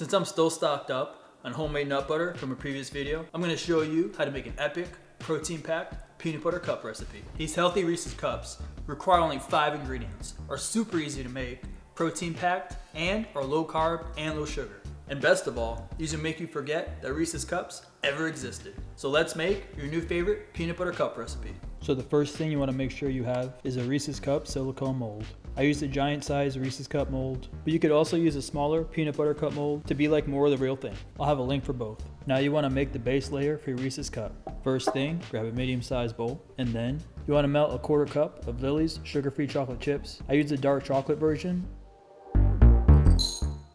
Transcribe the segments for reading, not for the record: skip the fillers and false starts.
Since I'm still stocked up on homemade nut butter from a previous video, I'm going to show you how to make an epic protein-packed peanut butter cup recipe. These healthy Reese's cups require only 5 ingredients, are super easy to make, protein-packed, and are low carb and low sugar. And best of all, these will make you forget that Reese's cups ever existed. So let's make your new favorite peanut butter cup recipe. So the first thing you want to make sure you have is a Reese's cup silicone mold. I used a giant size Reese's cup mold, but you could also use a smaller peanut butter cup mold to be like more of the real thing. I'll have a link for both. Now you want to make the base layer for your Reese's cup. First thing, grab a medium-sized bowl, and then you want to melt a 1/4 cup of Lily's sugar-free chocolate chips. I used the dark chocolate version,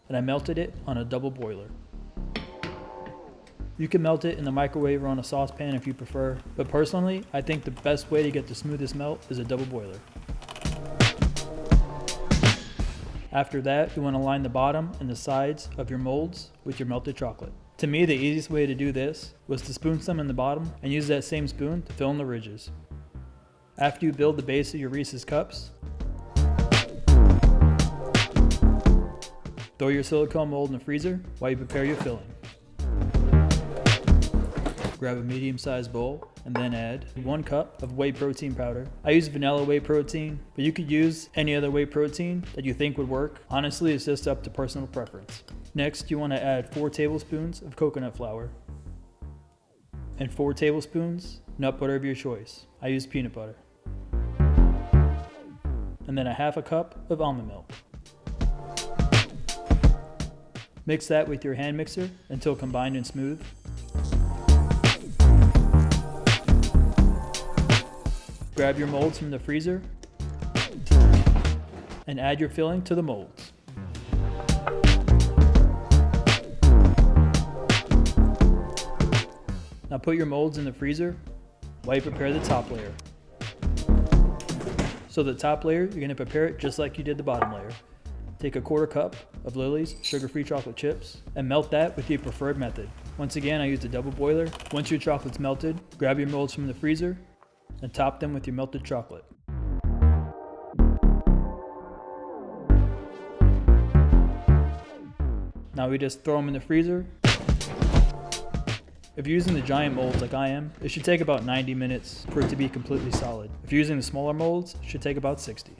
and I melted it on a double boiler. You can melt it in the microwave or on a saucepan if you prefer, but personally, I think the best way to get the smoothest melt is a double boiler. After that, you want to line the bottom and the sides of your molds with your melted chocolate. To me, the easiest way to do this was to spoon some in the bottom and use that same spoon to fill in the ridges. After you build the base of your Reese's cups, throw your silicone mold in the freezer while you prepare your filling. Grab a medium-sized bowl and then add 1 cup of whey protein powder. I use vanilla whey protein, but you could use any other whey protein that you think would work. Honestly, it's just up to personal preference. Next, you want to add 4 tablespoons of coconut flour and 4 tablespoons nut butter of your choice. I use peanut butter. And then a 1/2 cup of almond milk. Mix that with your hand mixer until combined and smooth. Grab your molds from the freezer and add your filling to the molds. Now put your molds in the freezer while you prepare the top layer. So the top layer, you're going to prepare it just like you did the bottom layer. Take a 1/4 cup of Lily's sugar-free chocolate chips and melt that with your preferred method. Once again, I used a double boiler. Once your chocolate's melted, grab your molds from the freezer and top them with your melted chocolate. Now we just throw them in the freezer. If you're using the giant molds like I am, it should take about 90 minutes for it to be completely solid. If you're using the smaller molds, it should take about 60.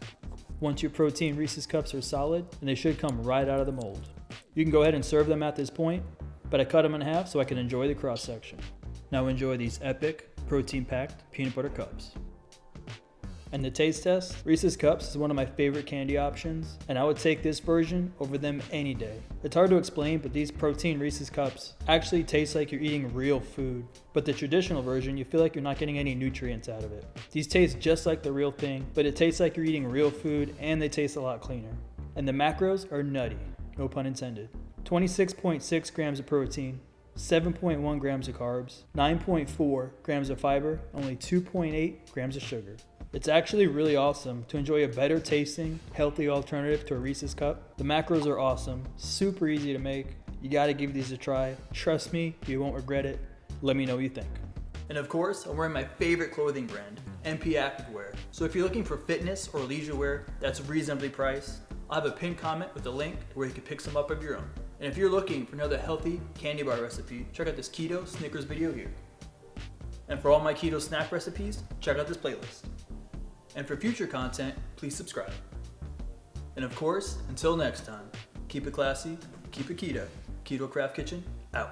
Once your protein Reese's cups are solid, and they should come right out of the mold. You can go ahead and serve them at this point, but I cut them in half so I can enjoy the cross section. Now enjoy these epic protein-packed peanut butter cups. And the taste test, Reese's Cups is one of my favorite candy options, and I would take this version over them any day. It's hard to explain, but these protein Reese's Cups actually taste like you're eating real food. But the traditional version, you feel like you're not getting any nutrients out of it. These taste just like the real thing, but it tastes like you're eating real food, and they taste a lot cleaner. And the macros are nutty, no pun intended. 26.6 grams of protein, 7.1 grams of carbs, 9.4 grams of fiber, only 2.8 grams of sugar. It's actually really awesome to enjoy a better tasting, healthy alternative to a Reese's cup. The macros are awesome, super easy to make. You gotta give these a try. Trust me, you won't regret it. Let me know what you think. And of course, I'm wearing my favorite clothing brand, MP Activewear. So if you're looking for fitness or leisure wear that's reasonably priced, I'll have a pinned comment with a link where you can pick some up of your own. And if you're looking for another healthy candy bar recipe, check out this Keto Snickers video here. And for all my keto snack recipes, check out this playlist. And for future content, please subscribe. And of course, until next time, keep it classy, keep it keto. Keto Craft Kitchen, out.